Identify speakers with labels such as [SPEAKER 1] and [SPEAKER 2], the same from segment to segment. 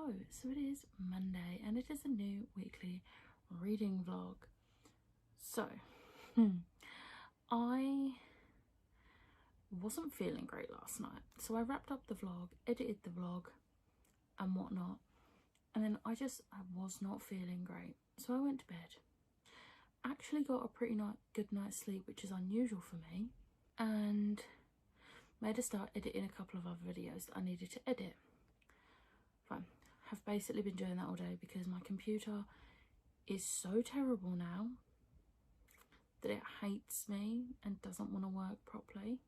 [SPEAKER 1] Hello, so it is Monday and it is a new weekly reading vlog. So, I wasn't feeling great last night, so I wrapped up the vlog, edited the vlog and whatnot, and then I was not feeling great, so I went to bed. Actually got a pretty good night's sleep, which is unusual for me, and made a start editing a couple of other videos that I needed to edit. Fine. Have basically been doing that all day because my computer is so terrible now that it hates me and doesn't want to work properly.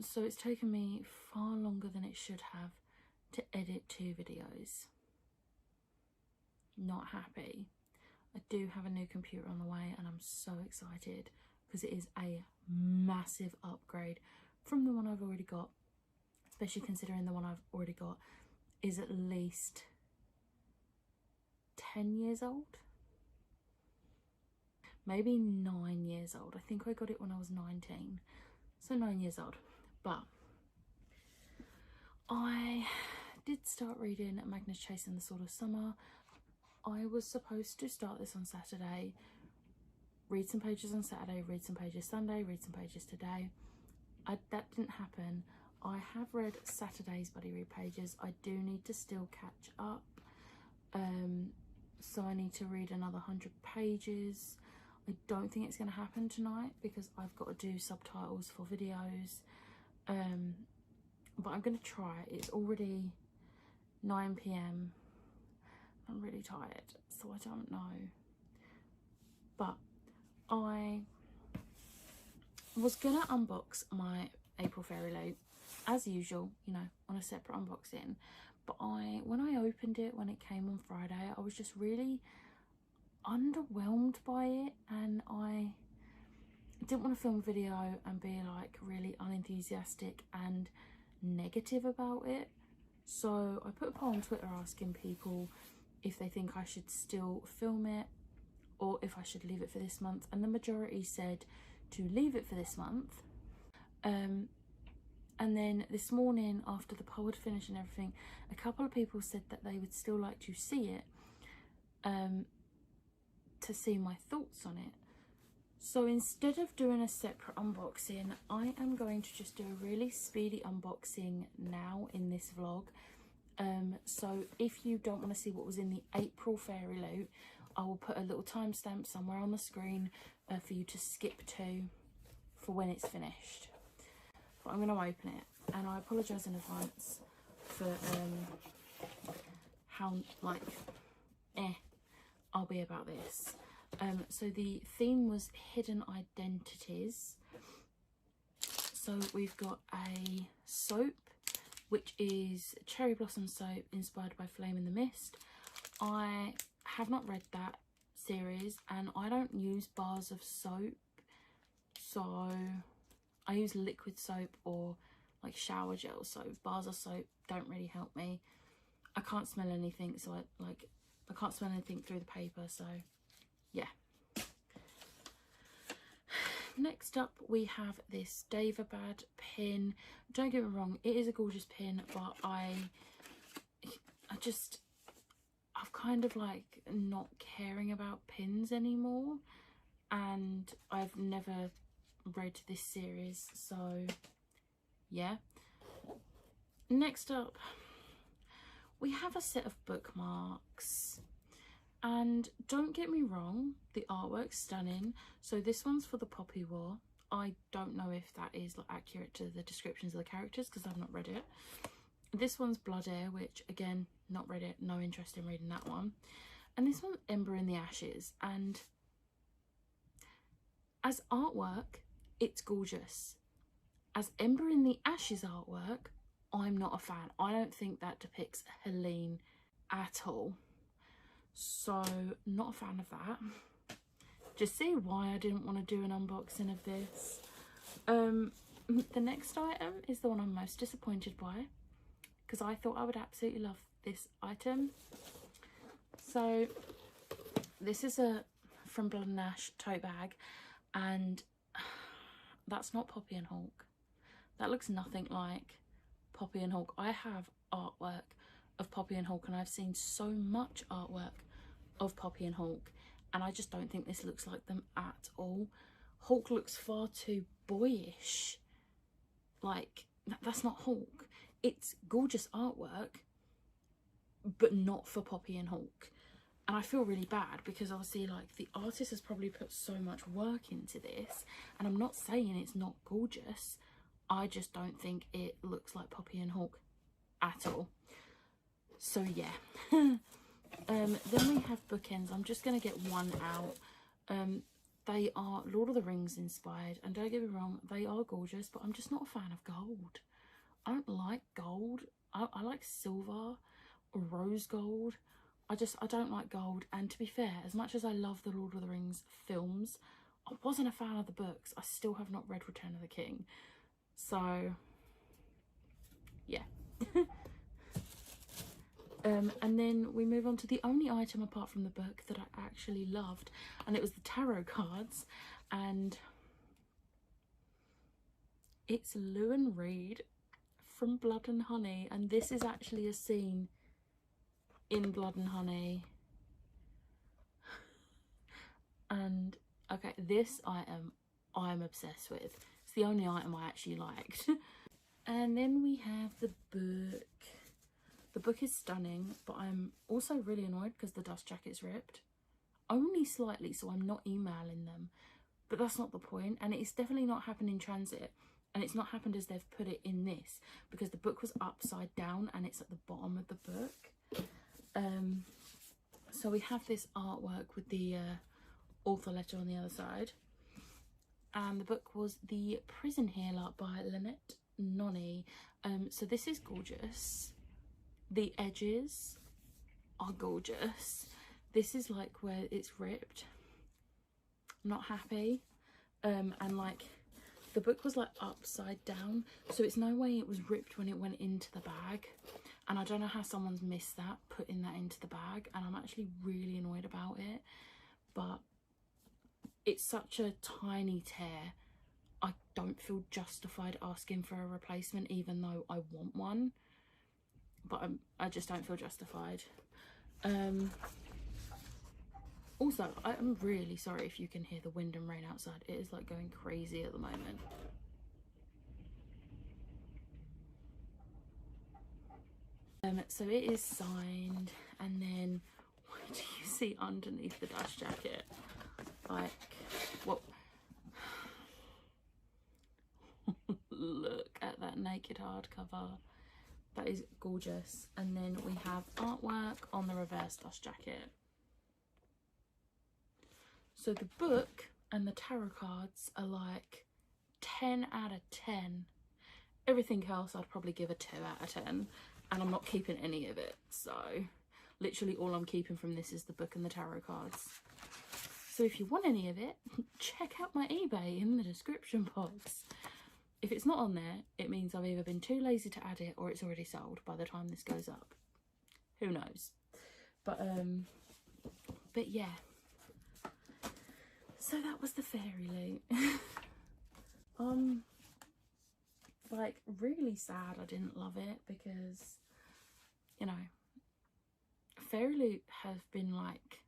[SPEAKER 1] So it's taken me far longer than it should have to edit 2 videos. Not happy. I do have a new computer on the way and I'm so excited because it is a massive upgrade from the one I've already got, especially considering the one I've already got is at least 10 years old, maybe 9 years old. I think I got it when I was 19, so 9 years old. But I did start reading Magnus Chase and the Sword of Summer. I was supposed to start this on Saturday, read some pages on Saturday, read some pages Sunday, read some pages today. That didn't happen. I have read Saturday's buddy read pages. I do need to still catch up, so I need to read another 100 pages. I don't think it's going to happen tonight because I've got to do subtitles for videos, but I'm going to try. It's already 9 PM. I'm really tired, so I don't know, but I was going to unbox my April Fairy Loot as usual, you know, on a separate unboxing, but when I opened it when it came on Friday, I was just really underwhelmed by it, and I didn't want to film a video and be like really unenthusiastic and negative about it. So I put a poll on Twitter asking people if they think I should still film it or if I should leave it for this month, and the majority said to leave it for this month. And then this morning, after the poll had finished and everything, a couple of people said that they would still like to see it, to see my thoughts on it. So instead of doing a separate unboxing, I am going to just do a really speedy unboxing now in this vlog. So if you don't want to see what was in the April Fairy Loot, I will put a little timestamp somewhere on the screen for you to skip to for when it's finished. But I'm going to open it, and I apologise in advance for how I'll be about this. So the theme was hidden identities. So we've got a soap, which is Cherry Blossom soap inspired by Flame in the Mist. I have not read that series and I don't use bars of soap, so I use liquid soap or like shower gel soap. Bars of soap don't really help me. I can't smell anything, so I can't smell anything through the paper, so yeah. Next up we have this Daevabad pin. Don't get me wrong, it is a gorgeous pin, but I'm kind of like not caring about pins anymore, and I've never read this series, so yeah. Next up we have a set of bookmarks, and don't get me wrong, the artwork's stunning. So this one's for the Poppy War. I don't know if that is like accurate to the descriptions of the characters because I've not read it. This one's Blood Heir, which again, not read it, no interest in reading that one. And this one's Ember in the Ashes, and as artwork it's gorgeous. As Ember in the Ashes artwork, I'm not a fan. I don't think that depicts Helene at all, so not a fan of that. Just see why I didn't want to do an unboxing of this. The next item is the one I'm most disappointed by, because I thought I would absolutely love this item. So this is a From Blood and Ash tote bag, and that's not Poppy and Hawk. That looks nothing like Poppy and Hulk. I have artwork of Poppy and Hulk, and I've seen so much artwork of Poppy and Hulk, and I just don't think this looks like them at all. Hulk looks far too boyish. Like, that's not Hulk. It's gorgeous artwork, but not for Poppy and Hulk. And I feel really bad because obviously, like, the artist has probably put so much work into this, and I'm not saying it's not gorgeous. I just don't think it looks like Poppy and Hulk at all. So yeah. Then we have bookends. I'm just going to get one out. They are Lord of the Rings inspired, and don't get me wrong, they are gorgeous, but I'm just not a fan of gold. I don't like gold. I like silver or rose gold. I don't like gold. And to be fair, as much as I love the Lord of the Rings films, I wasn't a fan of the books. I still have not read Return of the King. So yeah. And then we move on to the only item apart from the book that I actually loved, and it was the tarot cards, and it's Lewin Reed from Blood and Honey, and this is actually a scene in Blood and Honey. And okay, this item I'm obsessed with. It's the only item I actually liked. And then we have the book. The book is stunning, but I'm also really annoyed because the dust jacket's ripped. Only slightly, so I'm not emailing them. But that's not the point, and it's definitely not happened in transit. And it's not happened as they've put it in this, because the book was upside down and it's at the bottom of the book. So we have this artwork with the author letter on the other side. And the book was The Prison Healer by Lynette Noni. So this is gorgeous. The edges are gorgeous. This is like where it's ripped. I'm not happy. And like the book was like upside down, so it's no way it was ripped when it went into the bag. And I don't know how someone's missed that, putting that into the bag, and I'm actually really annoyed about it. But it's such a tiny tear. I don't feel justified asking for a replacement, even though I want one. But I just don't feel justified. Also, I'm really sorry if you can hear the wind and rain outside. It is like going crazy at the moment. So it is signed, and then what do you see underneath the dust jacket? Like, what? Look at that naked hardcover. That is gorgeous. And then we have artwork on the reverse dust jacket. So the book and the tarot cards are like 10 out of 10. Everything else I'd probably give a 2 out of 10. And I'm not keeping any of it. So literally all I'm keeping from this is the book and the tarot cards. So if you want any of it, check out my eBay in the description box. If it's not on there, it means I've either been too lazy to add it or it's already sold by the time this goes up. Who knows? But yeah. So that was the Fairy Loot. Like, really sad I didn't love it, because, you know, Fairy Loot have been like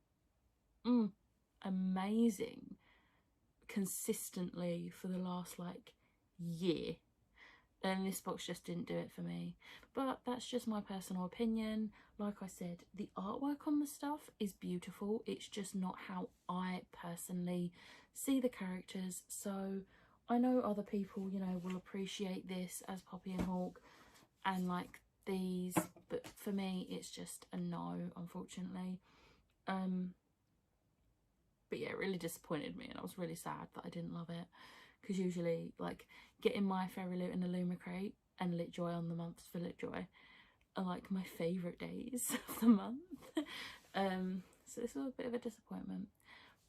[SPEAKER 1] amazing consistently for the last like year, and this box just didn't do it for me. But that's just my personal opinion. Like I said, the artwork on the stuff is beautiful, it's just not how I personally see the characters. So I know other people, you know, will appreciate this as Poppy and Hulk and like these, but for me it's just a no, unfortunately. But yeah, it really disappointed me, and I was really sad that I didn't love it, because usually like getting my Fairy Loot in a Luma crate and LitJoy on the months for LitJoy are like my favourite days of the month. So this was a bit of a disappointment,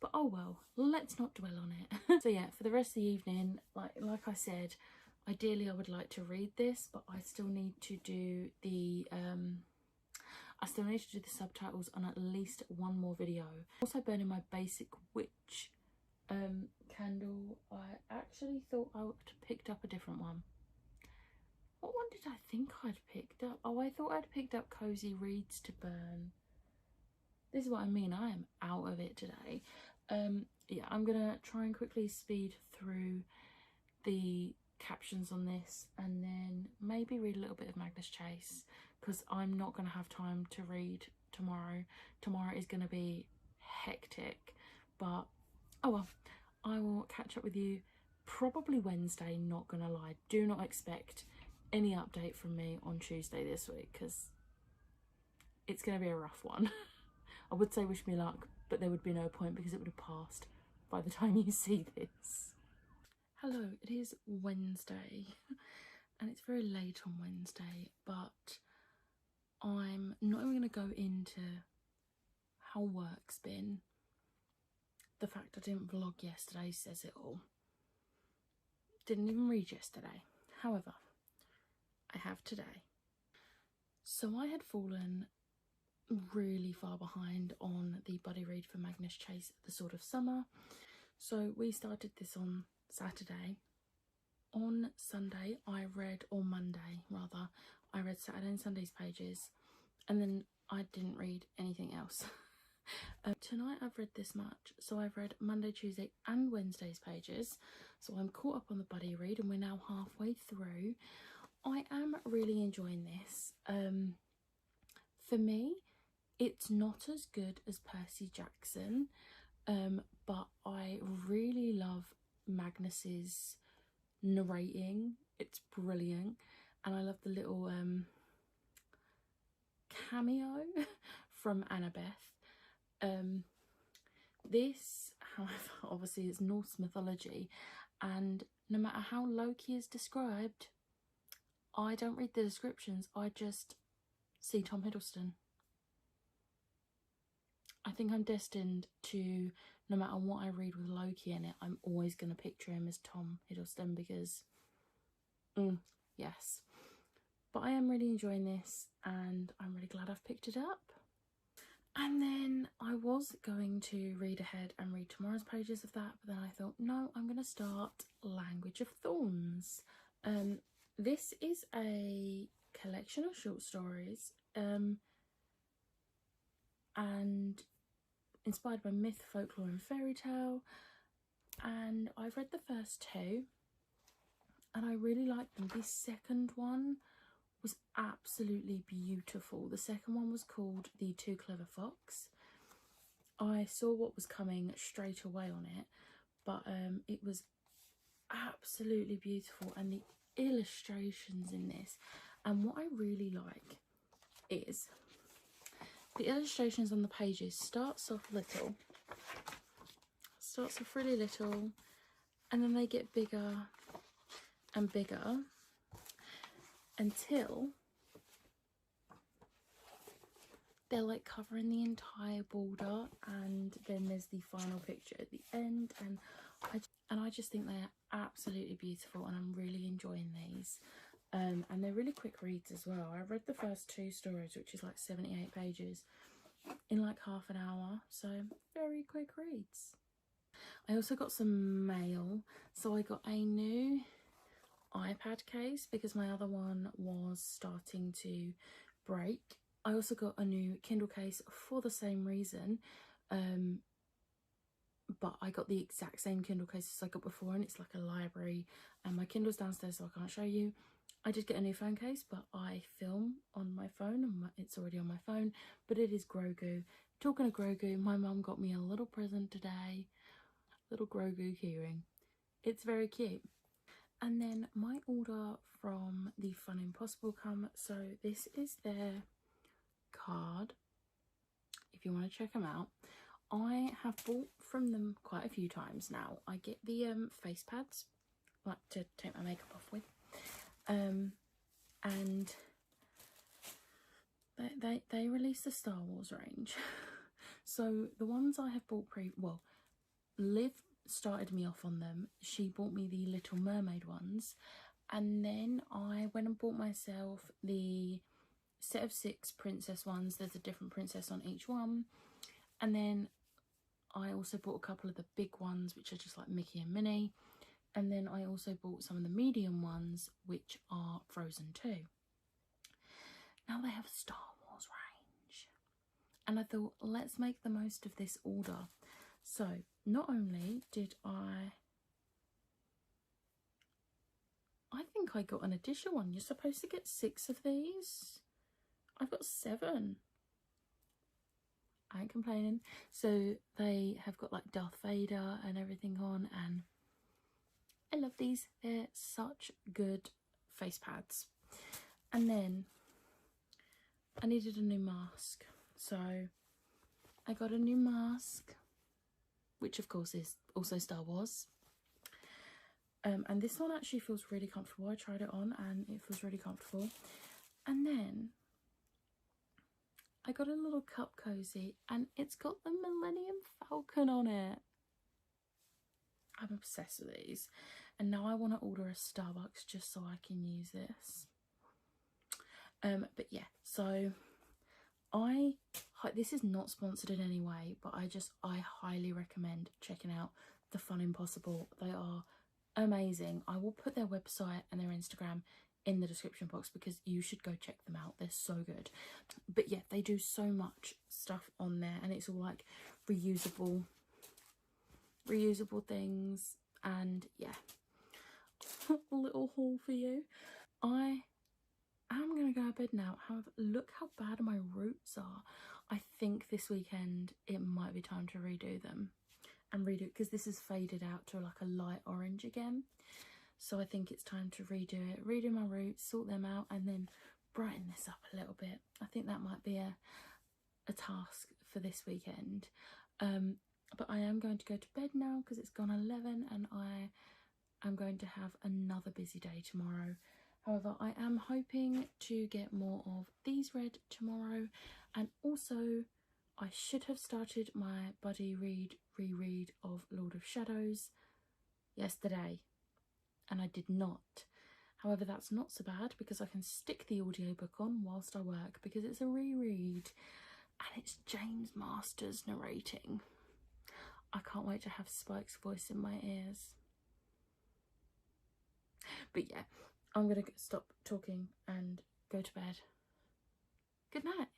[SPEAKER 1] but oh well, let's not dwell on it. So yeah, for the rest of the evening, like I said, ideally I would like to read this, but I still need to do the subtitles on at least one more video. Also burning my basic witch candle. I actually thought I would have picked up a different one. What one did I think I'd picked up? Oh, I thought I'd picked up Cozy Reads to Burn. This is what I mean, I am out of it today. Yeah, I'm gonna try and quickly speed through the captions on this and then maybe read a little bit of Magnus Chase, because I'm not gonna have time to read tomorrow. Tomorrow is gonna be hectic, but oh well, I will catch up with you probably Wednesday, not gonna lie. Do not expect any update from me on Tuesday this week, because it's gonna be a rough one. I would say wish me luck, but there would be no point because it would have passed by the time you see this. Hello, it is Wednesday and it's very late on Wednesday, but I'm not even going to go into how work's been. The fact I didn't vlog yesterday says it all. Didn't even read yesterday. However, I have today. So I had fallen really far behind on the buddy read for Magnus Chase, The Sword of Summer. So we started this on Saturday. On Sunday I read, or Monday rather, I read Saturday and Sunday's pages, and then I didn't read anything else. Tonight I've read this much, so I've read Monday, Tuesday and Wednesday's pages, so I'm caught up on the buddy read and we're now halfway through. I am really enjoying this. For me, it's not as good as Percy Jackson, but I really love Magnus's narrating. It's brilliant, and I love the little cameo from Annabeth. This, however, obviously is Norse mythology, and no matter how Loki is described, I don't read the descriptions, I just see Tom Hiddleston. I think I'm destined to, no matter what I read with Loki in it, I'm always going to picture him as Tom Hiddleston, because, yes. But I am really enjoying this and I'm really glad I've picked it up. And then I was going to read ahead and read tomorrow's pages of that, but then I thought, no, I'm going to start Language of Thorns. This is a collection of short stories, and inspired by myth, folklore and fairy tale, and I've read the first two and I really liked them. The second one was absolutely beautiful. The second one was called The Too Clever Fox. I saw what was coming straight away on it, but it was absolutely beautiful, and the illustrations in this, and what I really like is the illustrations on the pages starts off really little, and then they get bigger and bigger until they're like covering the entire border, and then there's the final picture at the end, and I just think they're absolutely beautiful, and I'm really enjoying these. And they're really quick reads as well. I read the first two stories, which is like 78 pages, in like half an hour, so very quick reads. I also got some mail, so I got a new iPad case because my other one was starting to break. I also got a new Kindle case for the same reason, but I got the exact same Kindle case as I got before, and it's like a library, and my Kindle's downstairs so I can't show you. I did get a new phone case, but I film on my phone and it's already on my phone, but it is Grogu. Talking of Grogu, my mum got me a little present today, little Grogu keyring. It's very cute. And then my order from the Fun Impossible come, so this is their card, if you want to check them out. I have bought from them quite a few times now. I get the face pads, like to take my makeup off with, and they released the Star Wars range. So the ones I have bought Liv started me off on them. She bought me the Little Mermaid ones, and then I went and bought myself the set of 6 princess ones. There's a different princess on each one, and then I also bought a couple of the big ones, which are just like Mickey and Minnie. And then I also bought some of the medium ones, which are Frozen 2. Now they have a Star Wars range. And I thought, let's make the most of this order. So, not only did I think I got an additional one. You're supposed to get 6 of these. I've got 7. I ain't complaining. So they have got like Darth Vader and everything on, and I love these. They're such good face pads. And then I needed a new mask, so I got a new mask, which of course is also Star Wars. And this one actually feels really comfortable. I tried it on and it feels really comfortable. And then I got a little cup cozy and it's got the Millennium Falcon on it. I'm obsessed with these. And now I want to order a Starbucks just so I can use this. But yeah, so this is not sponsored in any way, but I highly recommend checking out The Fun Impossible. They are amazing. I will put their website and their Instagram in the description box because you should go check them out. They're so good. But yeah, they do so much stuff on there, and it's all like reusable things. And yeah, a little haul for you. I am gonna go to bed now. However, look how bad my roots are. I think this weekend it might be time to redo them and redo it, because this is faded out to like a light orange again. So I think it's time to redo my roots, sort them out, and then brighten this up a little bit. I think that might be a task for this weekend. But I am going to go to bed now because it's gone 11 and I am going to have another busy day tomorrow. However, I am hoping to get more of these read tomorrow, and also I should have started my buddy reread of Lord of Shadows yesterday, and I did not. However, that's not so bad because I can stick the audiobook on whilst I work, because it's a reread and it's James Masters narrating. I can't wait to have Spike's voice in my ears. But yeah, I'm going to stop talking and go to bed. Good night.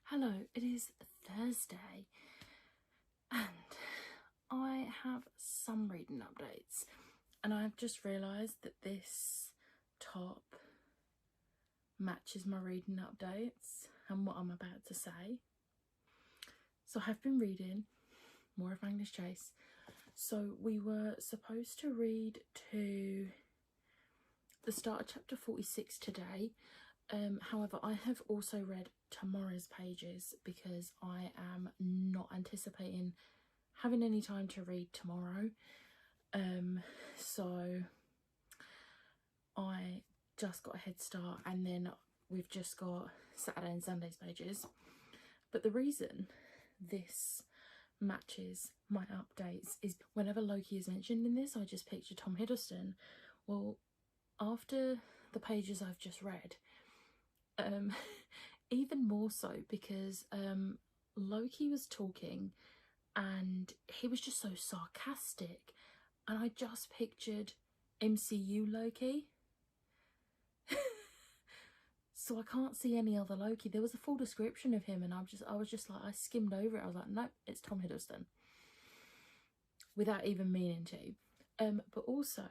[SPEAKER 1] Hello, it is Thursday and I have some reading updates, and I've just realised that this top matches my reading updates and what I'm about to say. So I have been reading more of Magnus Chase. So we were supposed to read to the start of chapter 46 today. However, I have also read tomorrow's pages because I am not anticipating having any time to read tomorrow. So I just got a head start, and then we've just got Saturday and Sunday's pages. But the reason this matches my updates is whenever Loki is mentioned in this, I just picture Tom Hiddleston. Well, after the pages I've just read, even more so, because Loki was talking and he was just so sarcastic, and I just pictured MCU Loki. So I can't see any other Loki. There was a full description of him and I was just like, I skimmed over it. I was like, nope, it's Tom Hiddleston, without even meaning to. But also,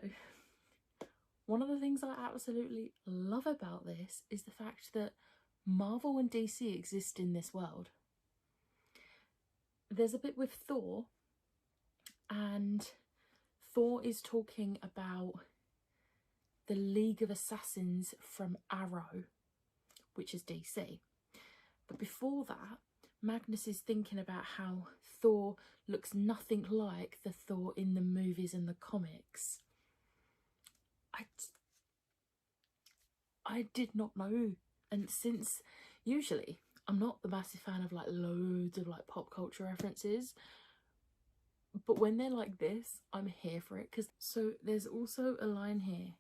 [SPEAKER 1] one of the things I absolutely love about this is the fact that Marvel and DC exist in this world. There's a bit with Thor, and Thor is talking about the League of Assassins from Arrow, which is DC. But before that, Magnus is thinking about how Thor looks nothing like the Thor in the movies and the comics. I did not know. And since usually I'm not the massive fan of like loads of like pop culture references, but when they're like this, I'm here for it. So there's also a line here.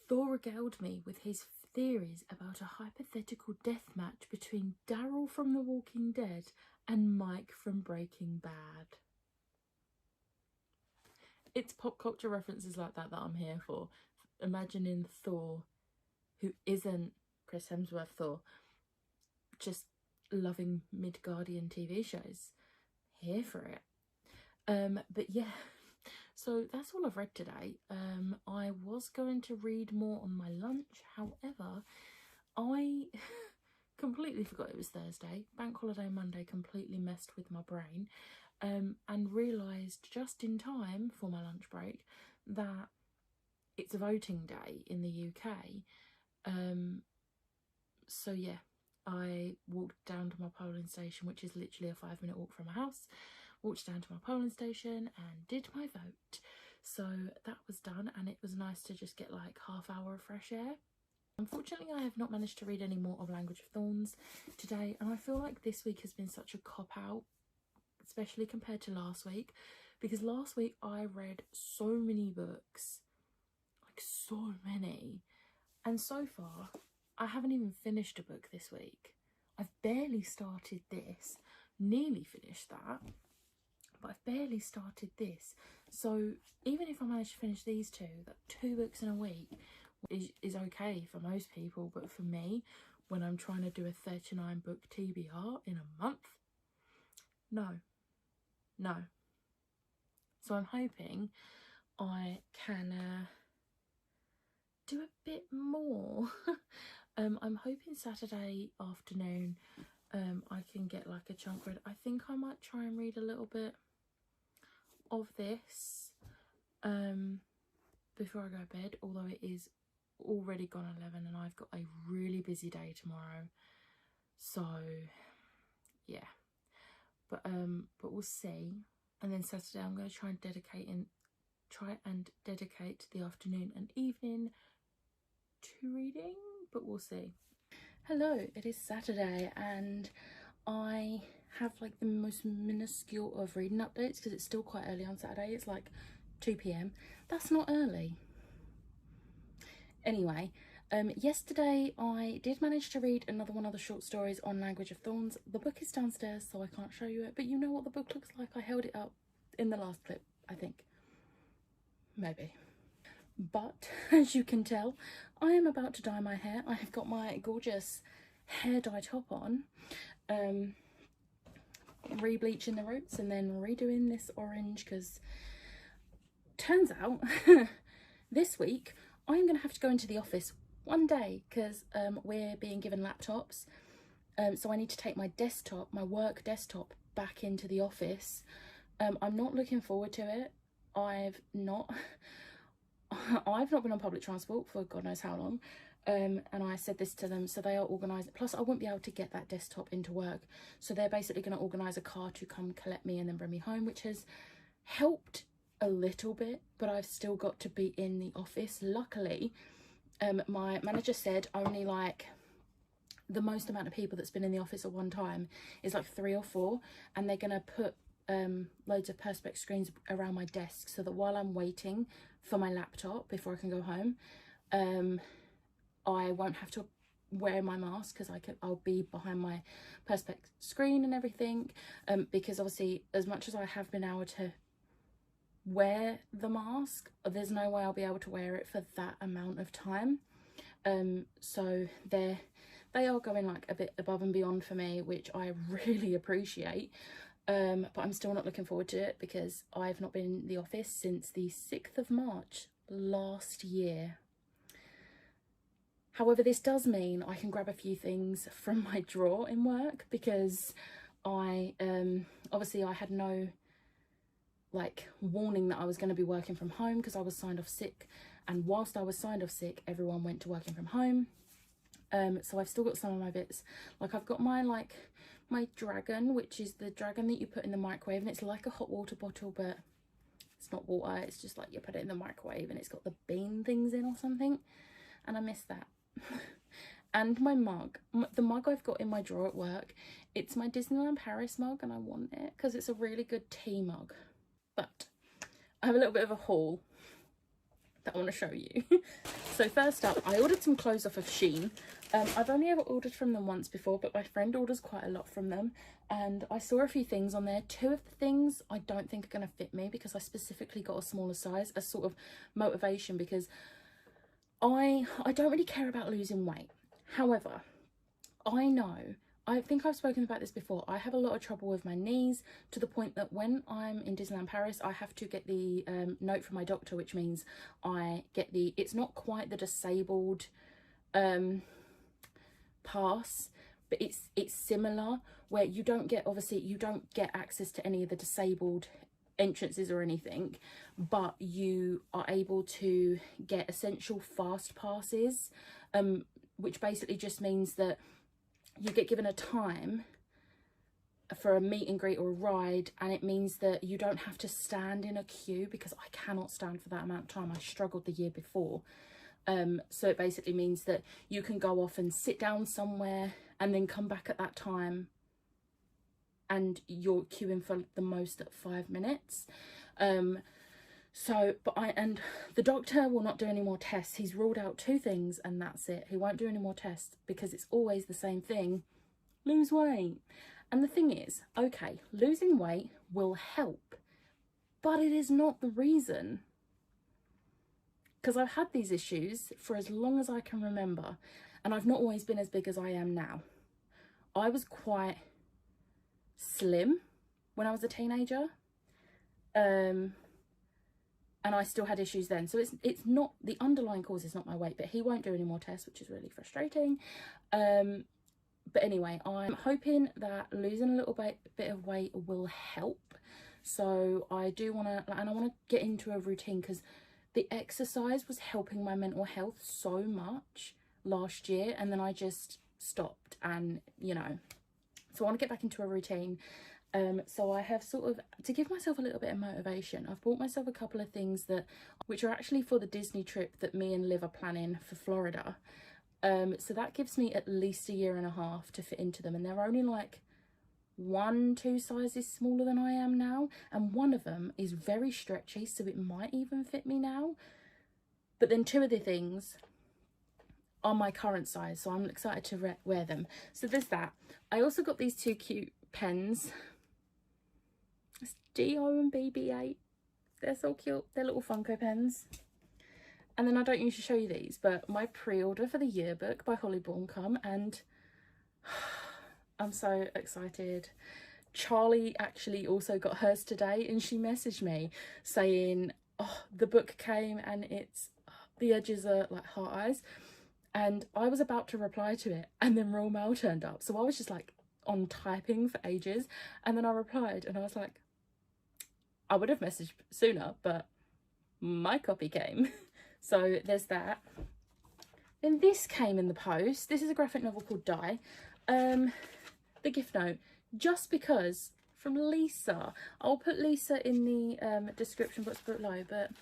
[SPEAKER 1] Thor regaled me with his theories about a hypothetical death match between Daryl from The Walking Dead and Mike from Breaking Bad. It's pop culture references like that I'm here for. Imagining Thor, who isn't Chris Hemsworth Thor, just loving Midgardian TV shows. Here for it. But yeah, so that's all I've read today. I was going to read more on my lunch, however, I completely forgot it was Thursday. Bank holiday Monday completely messed with my brain, and realised just in time for my lunch break that it's a voting day in the UK. So yeah, I walked down to my polling station, which is literally a 5-minute walk from my house. Walked down to my polling station and did my vote. So that was done, and it was nice to just get like half hour of fresh air. Unfortunately, I have not managed to read any more of Language of Thorns today, and I feel like this week has been such a cop-out, especially compared to last week, because last week I read so many books, like so many, and so far I haven't even finished a book this week. I've barely started this, nearly finished that, but I've barely started this. So even if I manage to finish these two, that 2 books in a week is okay for most people, but for me, when I'm trying to do a 39 book TBR in a month, no. So I'm hoping I can do a bit more. I'm hoping Saturday afternoon I can get like a chunk read. I think I might try and read a little bit of this before I go to bed, although it is already gone 11 and I've got a really busy day tomorrow, so yeah, but we'll see. And then Saturday I'm going to try and dedicate the afternoon and evening to reading, but we'll see. Hello, it is Saturday and I have like the most minuscule of reading updates because it's still quite early on Saturday. It's like 2 p.m. That's not early. Anyway, yesterday I did manage to read another one of the short stories on Language of Thorns. The book is downstairs, so I can't show you it, but you know what the book looks like. I held it up in the last clip, I think. Maybe. But as you can tell, I am about to dye my hair. I have got my gorgeous hair dye top on, re-bleaching the roots and then redoing this orange, because turns out this week I'm gonna have to go into the office one day because we're being given laptops, so I need to take my desktop, my work desktop, back into the office. I'm not looking forward to it. I've not been on public transport for God knows how long, and I said this to them, so they are organised. Plus I won't be able to get that desktop into work, so they're basically going to organise a car to come collect me and then bring me home, which has helped a little bit, but I've still got to be in the office. Luckily, my manager said only like the most amount of people that's been in the office at one time is like 3 or 4, and they're going to put loads of perspex screens around my desk so that while I'm waiting for my laptop before I can go home, I won't have to wear my mask because I'll be behind my perspex screen and everything, because obviously as much as I have been able to wear the mask, there's no way I'll be able to wear it for that amount of time, so they are going like a bit above and beyond for me, which I really appreciate. But I'm still not looking forward to it because I've not been in the office since the 6th of March last year. However, this does mean I can grab a few things from my drawer in work, because I obviously I had no like warning that I was going to be working from home because I was signed off sick, and whilst I was signed off sick everyone went to working from home. So I've still got some of my bits, like I've got my dragon, which is the dragon that you put in the microwave, and it's like a hot water bottle, but it's not water, it's just like you put it in the microwave and it's got the bean things in or something, and I miss that. And my mug, the mug I've got in my drawer at work, it's my Disneyland Paris mug, and I want it because it's a really good tea mug. But I have a little bit of a haul. that I want to show you. So first up, I ordered some clothes off of Shein. I've only ever ordered from them once before, but my friend orders quite a lot from them, and I saw a few things on there. Two of the things I don't think are going to fit me because I specifically got a smaller size as sort of motivation, because I don't really care about losing weight. However, I think I've spoken about this before. I have a lot of trouble with my knees, to the point that when I'm in Disneyland Paris, I have to get the note from my doctor, which means I get it's not quite the disabled pass, but it's similar, where you don't get, obviously you don't get access to any of the disabled entrances or anything, but you are able to get essential fast passes, which basically just means that you get given a time for a meet and greet or a ride, and it means that you don't have to stand in a queue, because I cannot stand for that amount of time. I struggled the year before. So it basically means that you can go off and sit down somewhere and then come back at that time, and you're queuing for the most at 5 minutes. And the doctor will not do any more tests. He's ruled out 2 things and that's it. He won't do any more tests because it's always the same thing: lose weight. And the thing is, okay, losing weight will help, but it is not the reason. Because I've had these issues for as long as I can remember, and I've not always been as big as I am now. I was quite slim when I was a teenager, and I still had issues then. So it's not, the underlying cause is not my weight, but he won't do any more tests, which is really frustrating. But anyway, I'm hoping that losing a little bit of weight will help. So I do want to, and I want to get into a routine, because the exercise was helping my mental health so much last year, and then I just stopped, and you know, so I want to get back into a routine. So I have sort of, to give myself a little bit of motivation, I've bought myself a couple of things which are actually for the Disney trip that me and Liv are planning for Florida. So that gives me at least 1.5 years to fit into them, and they're only like 1-2 sizes smaller than I am now, and one of them is very stretchy, so it might even fit me now. But then 2 of the things are my current size, so I'm excited to wear them. So there's that. I also got these 2 cute pens. It's DO and BB-8. They're so cute. They're little Funko pens. And then I don't usually show you these, but my pre-order for the yearbook by Holly Baumcome, and I'm so excited. Charlie actually also got hers today, and she messaged me saying, oh, the book came and the edges are like heart eyes. And I was about to reply to it, and then Royal Mail turned up. So I was just like on typing for ages, and then I replied, and I was like, I would have messaged sooner, but my copy came. So there's that. Then this came in the post. This is a graphic novel called Die. The gift note, just because, from Lisa. I'll put Lisa in the description box below, but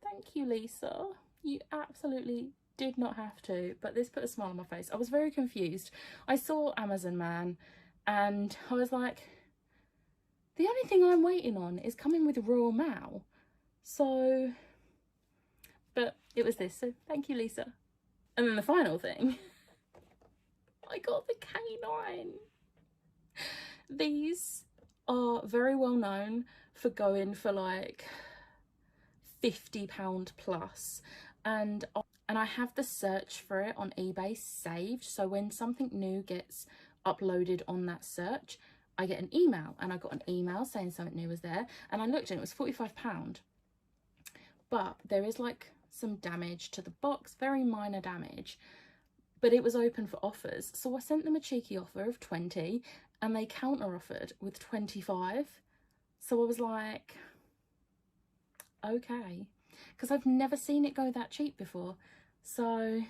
[SPEAKER 1] thank you, Lisa. You absolutely did not have to, but this put a smile on my face. I was very confused. I saw Amazon Man and I was like, the only thing I'm waiting on is coming with Royal Mail. So, but it was this, so thank you, Lisa. And then the final thing, I got the K9. These are very well known for going for like £50 plus, and I have the search for it on eBay saved, so when something new gets uploaded on that search, I get an email, and I got an email saying something new was there, and I looked and it was £45. But there is like some damage to the box, very minor damage, but it was open for offers, so I sent them a cheeky offer of 20, and they counter offered with 25. So I was like, okay, because I've never seen it go that cheap before. So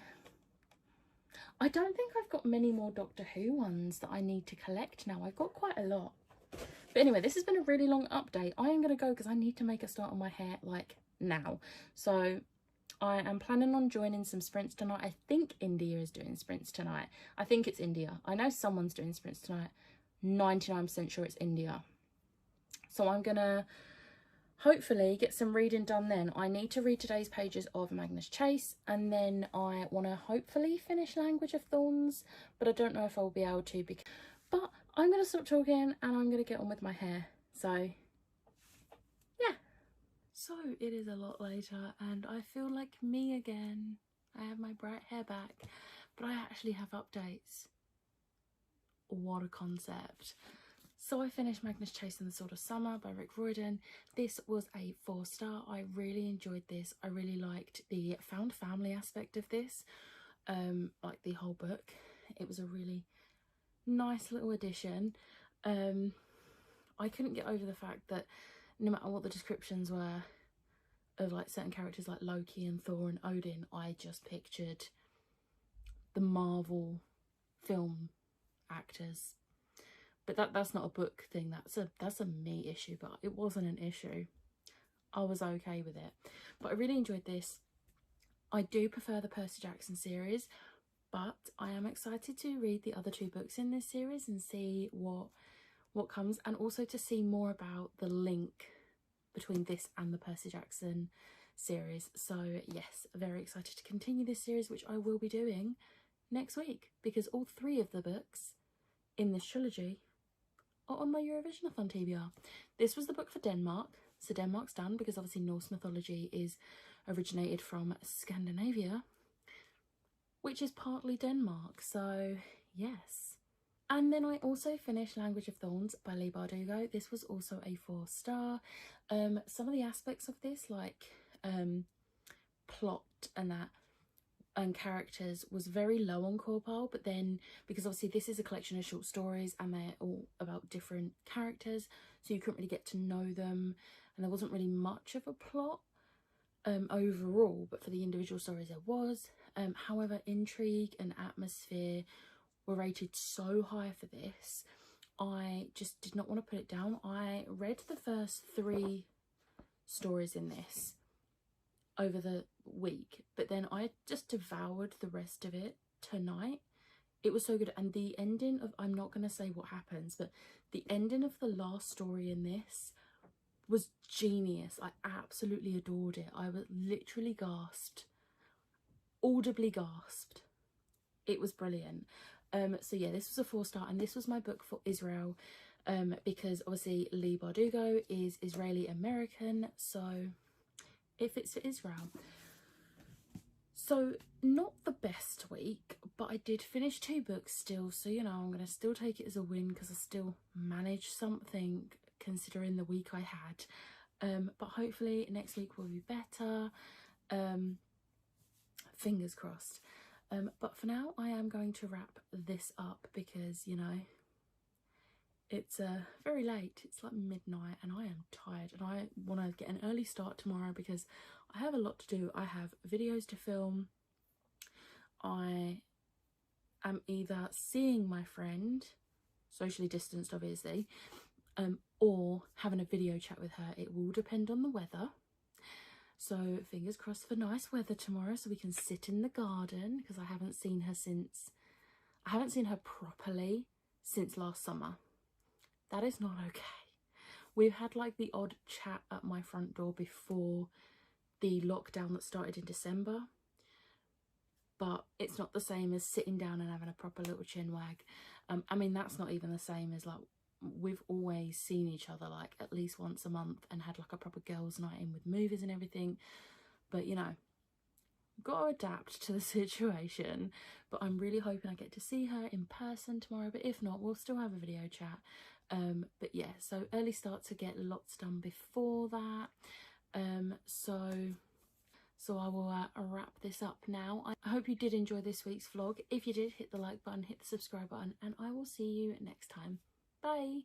[SPEAKER 1] I don't think I've got many more Doctor Who ones that I need to collect now. I've got quite a lot. But anyway, this has been a really long update. I am going to go because I need to make a start on my hair like now. So I am planning on joining some sprints tonight. I think India is doing sprints tonight. I think it's India. I know someone's doing sprints tonight. 99% sure it's India. So I'm gonna hopefully get some reading done then. I need to read today's pages of Magnus Chase, and then I want to hopefully finish Language of Thorns, but I don't know if I'll be able to. But I'm going to stop talking and I'm going to get on with my hair. So yeah. So it is a lot later and I feel like me again. I have my bright hair back, but I actually have updates. What a concept. So I finished Magnus Chase and the Sword of Summer by Rick Riordan. This was a 4-star. I really enjoyed this. I really liked the found family aspect of this, like the whole book. It was a really nice little addition. I couldn't get over the fact that no matter what the descriptions were of like certain characters like Loki and Thor and Odin, I just pictured the Marvel film actors. But that's not a book thing, that's a me issue, but it wasn't an issue. I was okay with it. But I really enjoyed this. I do prefer the Percy Jackson series, but I am excited to read the other 2 books in this series and see what comes, and also to see more about the link between this and the Percy Jackson series. So yes, very excited to continue this series, which I will be doing next week, because all 3 of the books in this trilogy are on my Eurovision-a-thon TBR. This was the book for Denmark, so Denmark's done, because obviously Norse mythology is originated from Scandinavia, which is partly Denmark, so yes. And then I also finished Language of Thorns by Leigh Bardugo. This was also a 4-star. Some of the aspects of this, like plot and that, and characters, was very low on Core Pile, but then because obviously this is a collection of short stories and they're all about different characters, so you couldn't really get to know them, and there wasn't really much of a plot overall, but for the individual stories there was. However, intrigue and atmosphere were rated so high for this, I just did not want to put it down. I read the first 3 stories in this over the week, but then I just devoured the rest of it tonight. It was so good. And the ending of, I'm not going to say what happens, but the ending of the last story in this was genius. I absolutely adored it. I was literally gasped, audibly gasped. It was brilliant. So yeah, this was a 4-star, and this was my book for Israel, because obviously Leigh Bardugo is Israeli American, so it fits for Israel. So not the best week, but I did finish 2 books still, so you know, I'm going to still take it as a win because I still managed something considering the week I had. But hopefully next week will be better. Fingers crossed. But for now I am going to wrap this up because, you know, it's very late. It's like midnight and I am tired, and I want to get an early start tomorrow because I have a lot to do. I have videos to film. I am either seeing my friend, socially distanced obviously, or having a video chat with her. It will depend on the weather. So fingers crossed for nice weather tomorrow so we can sit in the garden, because I haven't seen her properly since last summer. That is not okay. We've had like the odd chat at my front door before the lockdown that started in December, but it's not the same as sitting down and having a proper little chin wag. I mean, that's not even the same as, like, we've always seen each other like at least once a month and had like a proper girls' night in with movies and everything, but you know, got to adapt to the situation. But I'm really hoping I get to see her in person tomorrow, but if not, we'll still have a video chat. But yeah, so early start to get lots done before that. So I will wrap this up now. I hope you did enjoy this week's vlog. If you did, hit the like button, hit the subscribe button, and I will see you next time. Bye!